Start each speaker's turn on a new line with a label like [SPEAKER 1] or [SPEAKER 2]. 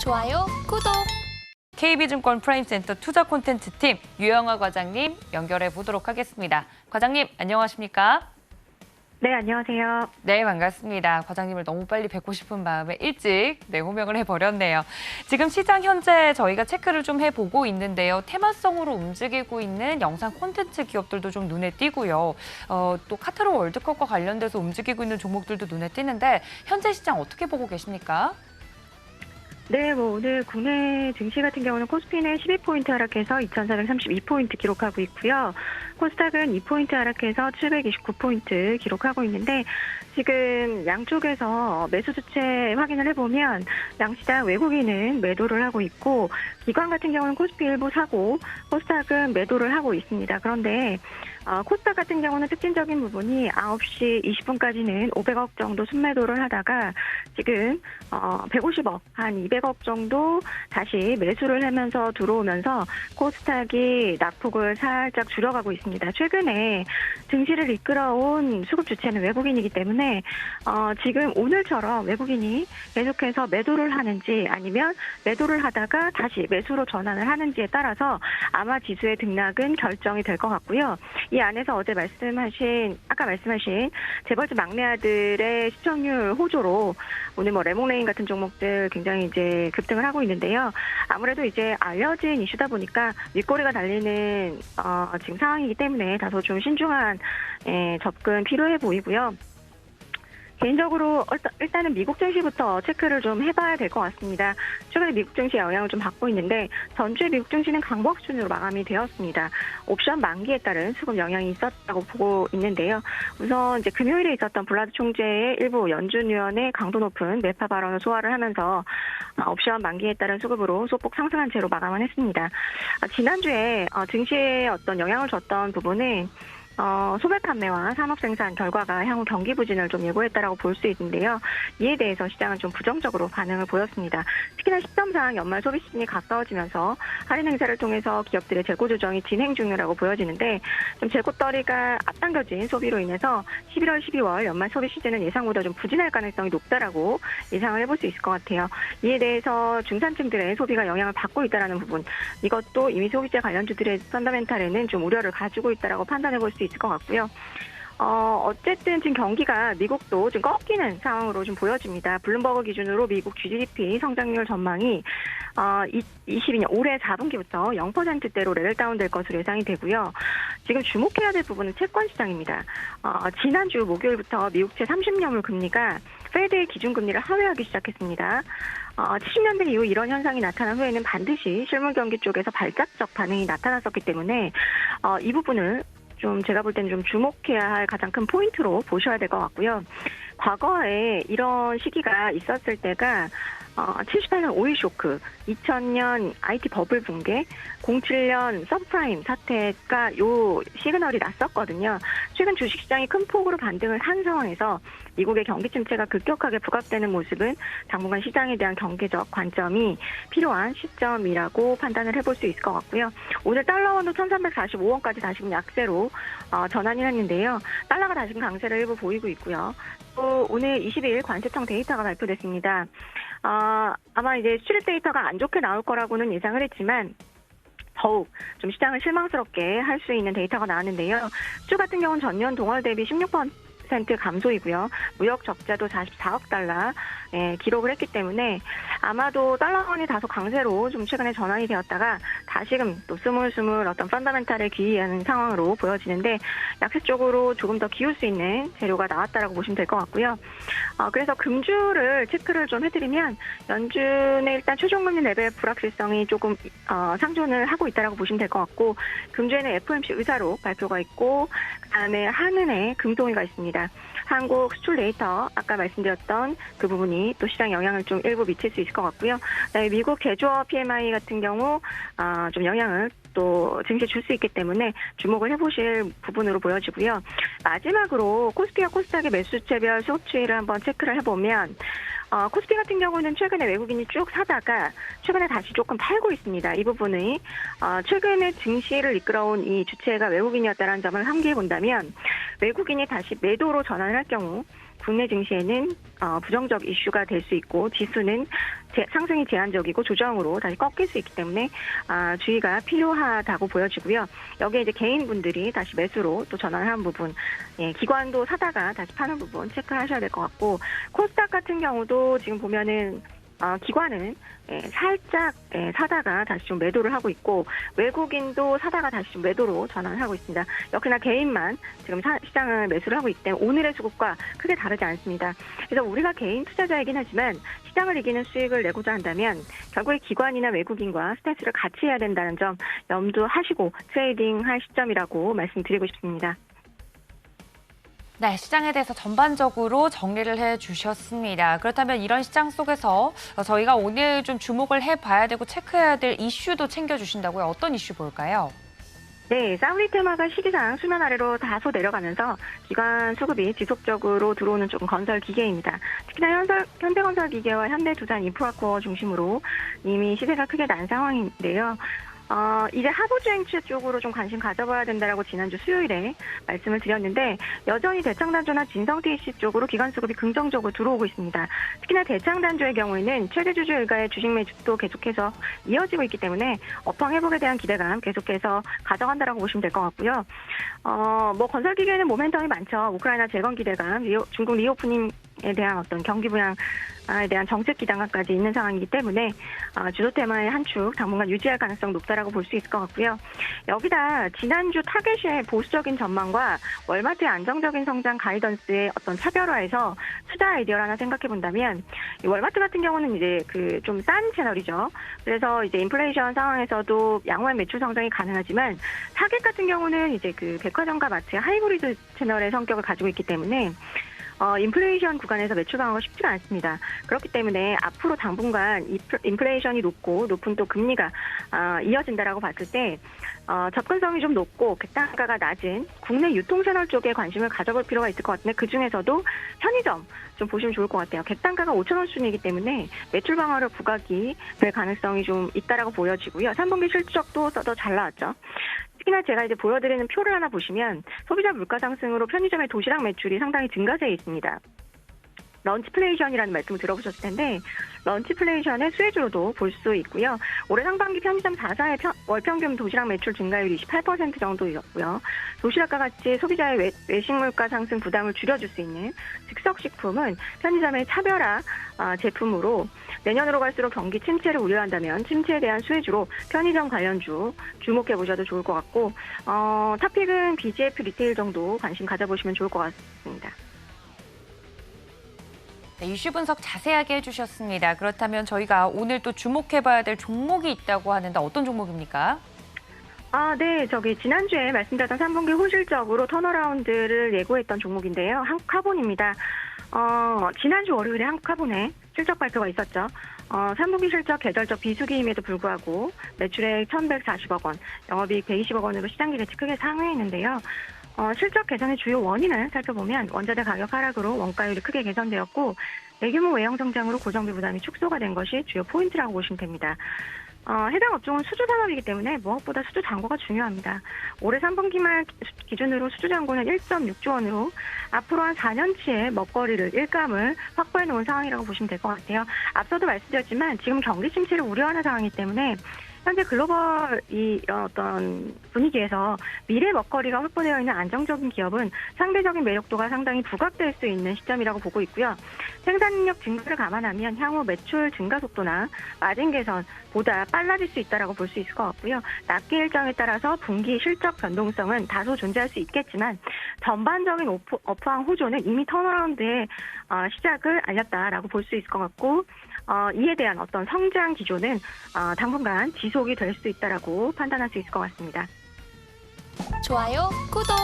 [SPEAKER 1] 좋아요, 구독.
[SPEAKER 2] KB증권 프라임센터 투자 콘텐츠팀 유영아 과장님 연결해 보도록 하겠습니다. 과장님, 안녕하십니까?
[SPEAKER 3] 네, 안녕하세요.
[SPEAKER 2] 네, 반갑습니다. 과장님을 너무 빨리 뵙고 싶은 마음에 일찍 호명을 해버렸네요. 지금 시장 현재 저희가 체크를 좀 해보고 있는데요. 테마성으로 움직이고 있는 영상 콘텐츠 기업들도 좀 눈에 띄고요. 또 카타르 월드컵과 관련돼서 움직이고 있는 종목들도 눈에 띄는데 현재 시장 어떻게 보고 계십니까?
[SPEAKER 3] 네, 오늘 국내 증시 같은 경우는 코스피는 12포인트 하락해서 2,432포인트 기록하고 있고요. 코스닥은 2포인트 하락해서 729포인트 기록하고 있는데 지금 양쪽에서 매수 주체 확인을 해보면 양시장 외국인은 매도를 하고 있고 기관 같은 경우는 코스피 일부 사고 코스닥은 매도를 하고 있습니다. 그런데 코스닥 같은 경우는 특징적인 부분이 9시 20분까지는 500억 정도 순매도를 하다가 지금 150억, 한 200억 정도 다시 매수를 하면서 들어오면서 코스닥이 낙폭을 살짝 줄여가고 있습니다. 최근에 증시를 이끌어온 수급 주체는 외국인이기 때문에 지금 오늘처럼 외국인이 계속해서 매도를 하는지 아니면 매도를 하다가 다시 매수로 전환을 하는지에 따라서 아마 지수의 등락은 결정이 될 것 같고요. 이 안에서 아까 말씀하신 재벌집 막내아들의 시청률 호조로 오늘 레몬레인 같은 종목들 굉장히 이제 급등을 하고 있는데요. 아무래도 이제 알려진 이슈다 보니까 윗꼬리가 달리는 지금 상황이기 때문에 다소 좀 신중한 접근 필요해 보이고요. 개인적으로 일단은 미국 증시부터 체크를 좀 해봐야 될 것 같습니다. 최근에 미국 증시의 영향을 좀 받고 있는데 전주의 미국 증시는 강보합 수준으로 마감이 되었습니다. 옵션 만기에 따른 수급 영향이 있었다고 보고 있는데요. 우선 이제 금요일에 있었던 블라드 총재의 일부 연준 위원의 강도 높은 매파 발언을 소화를 하면서 옵션 만기에 따른 수급으로 소폭 상승한 채로 마감을 했습니다. 지난주에 증시에 어떤 영향을 줬던 부분은 소매 판매와 산업 생산 결과가 향후 경기 부진을 좀 예고했다라고 볼 수 있는데요. 이에 대해서 시장은 좀 부정적으로 반응을 보였습니다. 특히나 시점상 연말 소비 시즌이 가까워지면서 할인 행사를 통해서 기업들의 재고 조정이 진행 중이라고 보여지는데 좀 재고떨이가 앞당겨진 소비로 인해서 11월, 12월 연말 소비 시즌은 예상보다 좀 부진할 가능성이 높다라고 예상을 해볼 수 있을 것 같아요. 이에 대해서 중산층들의 소비가 영향을 받고 있다는 부분, 이것도 이미 소비재 관련주들의 펀더멘탈에는 좀 우려를 가지고 있다라고 판단해 볼 수 있을 것 같고요. 어쨌든 지금 경기가 미국도 좀 꺾이는 상황으로 좀 보여집니다. 블룸버그 기준으로 미국 GDP 성장률 전망이 22년 올해 4분기부터 0%대로 레벨 다운될 것으로 예상이 되고요. 지금 주목해야 될 부분은 채권 시장입니다. 지난주 목요일부터 미국채 30년물 금리가 페드의 기준금리를 하회하기 시작했습니다. 70년대 이후 이런 현상이 나타난 후에는 반드시 실물 경기 쪽에서 발작적 반응이 나타났었기 때문에 이 부분을 좀 제가 볼 때는 좀 주목해야 할 가장 큰 포인트로 보셔야 될 것 같고요. 과거에 이런 시기가 있었을 때가 78년 오일 쇼크, 2000년 IT 버블 붕괴, 07년 서브프라임 사태가 요 시그널이 났었거든요. 최근 주식시장이 큰 폭으로 반등을 한 상황에서 미국의 경기 침체가 급격하게 부각되는 모습은 당분간 시장에 대한 경계적 관점이 필요한 시점이라고 판단을 해볼 수 있을 것 같고요. 오늘 달러원도 1345원까지 다시금 약세로 전환이 했는데요. 달러가 다시금 강세를 일부 보이고 있고요. 또 오늘 22일 관세청 데이터가 발표됐습니다. 아마 이제 수출입 데이터가 안 좋게 나올 거라고는 예상을 했지만 더욱 좀 시장을 실망스럽게 할 수 있는 데이터가 나왔는데요. 수출 같은 경우는 전년 동월 대비 16% 감소이고요. 무역 적자도 44억 달러 기록을 했기 때문에 아마도 달러원이 다소 강세로 좀 최근에 전환이 되었다가 다시금 또 스물스물 어떤 펀더멘탈에 기이하는 상황으로 보여지는데 약세 쪽으로 조금 더 기울 수 있는 재료가 나왔다라고 보시면 될 것 같고요. 그래서 금주를 체크를 좀 해드리면 연준의 일단 최종금리 레벨 불확실성이 조금 상존을 하고 있다라고 보시면 될 것 같고 금주에는 FOMC 의사록 발표가 있고 그다음에 한은의 금통위가 있습니다. 한국 수출 데이터 아까 말씀드렸던 그 부분이 또 시장 영향을 좀 일부 미칠 수 있을 것 같고요. 그다음에 미국 제조업 PMI 같은 경우 좀 영향을 또 증시에 줄 수 있기 때문에 주목을 해보실 부분으로 보여지고요. 마지막으로 코스피와 코스닥의 매수주체별 수급 추이를 한번 체크를 해보면 코스피 같은 경우는 최근에 외국인이 쭉 사다가 최근에 다시 조금 팔고 있습니다. 이 부분이 최근에 증시를 이끌어온 이 주체가 외국인이었다는 점을 함기해 본다면 외국인이 다시 매도로 전환을 할 경우 국내 증시에는 부정적 이슈가 될 수 있고 지수는 상승이 제한적이고 조정으로 다시 꺾일 수 있기 때문에 주의가 필요하다고 보여지고요. 여기에 이제 개인분들이 다시 매수로 또 전환한 부분, 기관도 사다가 다시 파는 부분 체크하셔야 될 것 같고, 코스닥 같은 경우도 지금 보면은 기관은 살짝 사다가 다시 좀 매도를 하고 있고, 외국인도 사다가 다시 좀 매도로 전환하고 있습니다. 역시나 개인만 지금 시장을 매수를 하고 있기 때문에 오늘의 수급과 크게 다르지 않습니다. 그래서 우리가 개인 투자자이긴 하지만 시장을 이기는 수익을 내고자 한다면 결국에 기관이나 외국인과 스탠스를 같이 해야 된다는 점 염두하시고 트레이딩 할 시점이라고 말씀드리고 싶습니다.
[SPEAKER 2] 네, 시장에 대해서 전반적으로 정리를 해주셨습니다. 그렇다면 이런 시장 속에서 저희가 오늘 좀 주목을 해봐야 되고 체크해야 될 이슈도 챙겨주신다고요? 어떤 이슈 볼까요?
[SPEAKER 3] 네, 사우디 테마가 시기상 수면 아래로 다소 내려가면서 기관 수급이 지속적으로 들어오는 쪽은 건설 기계입니다. 특히나 현대건설 기계와 현대두산 인프라코어 중심으로 이미 시세가 크게 난 상황인데요. 이제 하부주행체 쪽으로 좀 관심 가져봐야 된다라고 지난주 수요일에 말씀을 드렸는데, 여전히 대창단조나 진성TC 쪽으로 기관 수급이 긍정적으로 들어오고 있습니다. 특히나 대창단조의 경우에는 최대 주주 일가의 주식 매집도 계속해서 이어지고 있기 때문에 업황 회복에 대한 기대감 계속해서 가져간다라고 보시면 될 것 같고요. 건설기계는 모멘텀이 많죠. 우크라이나 재건 기대감, 중국 리오프닝에 대한 어떤 경기 부양에 대한 정책 기대감까지 있는 상황이기 때문에 주도 테마의 한 축 당분간 유지할 가능성 높다라고 볼 수 있을 것 같고요. 여기다 지난주 타겟의 보수적인 전망과 월마트의 안정적인 성장 가이던스의 어떤 차별화에서 투자 아이디어를 하나 생각해 본다면, 이 월마트 같은 경우는 이제 그 좀 싼 채널이죠. 그래서 이제 인플레이션 상황에서도 양호한 매출 성장이 가능하지만, 타겟 같은 경우는 이제 그 백화점과 마트의 하이브리드 채널의 성격을 가지고 있기 때문에 인플레이션 구간에서 매출 방어가 쉽지가 않습니다. 그렇기 때문에 앞으로 당분간 인플레이션이 높은 또 금리가 이어진다라고 봤을 때 접근성이 좀 높고 객단가가 낮은 국내 유통 채널 쪽에 관심을 가져볼 필요가 있을 것 같은데, 그중에서도 편의점 좀 보시면 좋을 것 같아요. 객단가가 5,000원 수준이기 때문에 매출 방어를 부각이 될 가능성이 좀 있다라고 보여지고요. 3분기 실적도 더 잘 나왔죠. 특히나 제가 이제 보여드리는 표를 하나 보시면 소비자 물가 상승으로 편의점의 도시락 매출이 상당히 증가세에 있습니다. 런치플레이션이라는 말씀을 들어보셨을 텐데, 런치플레이션의 수혜주로도 볼 수 있고요. 올해 상반기 편의점 4사의 월평균 도시락 매출 증가율이 28% 정도였고요. 도시락과 같이 소비자의 외식 물가 상승 부담을 줄여줄 수 있는 즉석식품은 편의점의 차별화 제품으로 내년으로 갈수록 경기 침체를 우려한다면 침체에 대한 수혜주로 편의점 관련주 주목해 보셔도 좋을 것 같고, 탑픽은 BGF 리테일 정도 관심 가져보시면 좋을 것 같습니다.
[SPEAKER 2] 네, 이슈 분석 자세하게 해주셨습니다. 그렇다면 저희가 오늘 또 주목해봐야 될 종목이 있다고 하는데 어떤 종목입니까?
[SPEAKER 3] 네. 지난주에 말씀드렸던 3분기 호실적으로 턴어라운드를 예고했던 종목인데요. 한국카본입니다. 지난주 월요일에 한국카본에 실적 발표가 있었죠. 3분기 실적 계절적 비수기임에도 불구하고 매출액 1,140억 원, 영업이익 120억 원으로 시장 기대치 크게 상회했는데요. 실적 개선의 주요 원인을 살펴보면 원자재 가격 하락으로 원가율이 크게 개선되었고, 대규모 외형 성장으로 고정비 부담이 축소가 된 것이 주요 포인트라고 보시면 됩니다. 해당 업종은 수주 산업이기 때문에 무엇보다 수주 잔고가 중요합니다. 올해 3분기 말 기준으로 수주 잔고는 1.6조 원으로 앞으로 한 4년치의 먹거리를 일감을 확보해 놓은 상황이라고 보시면 될 것 같아요. 앞서도 말씀드렸지만 지금 경기 침체를 우려하는 상황이기 때문에 현재 글로벌 이런 어떤 분위기에서 미래 먹거리가 확보되어 있는 안정적인 기업은 상대적인 매력도가 상당히 부각될 수 있는 시점이라고 보고 있고요. 생산 능력 증가를 감안하면 향후 매출 증가 속도나 마진 개선보다 빨라질 수 있다라고 볼 수 있을 것 같고요. 납기 일정에 따라서 분기 실적 변동성은 다소 존재할 수 있겠지만 전반적인 업황 호조는 이미 턴어라운드의 시작을 알렸다라고 볼 수 있을 것 같고, 이에 대한 어떤 성장 기조는 당분간 지속이 될 수 있다라고 판단할 수 있을 것 같습니다.
[SPEAKER 1] 좋아요, 구독!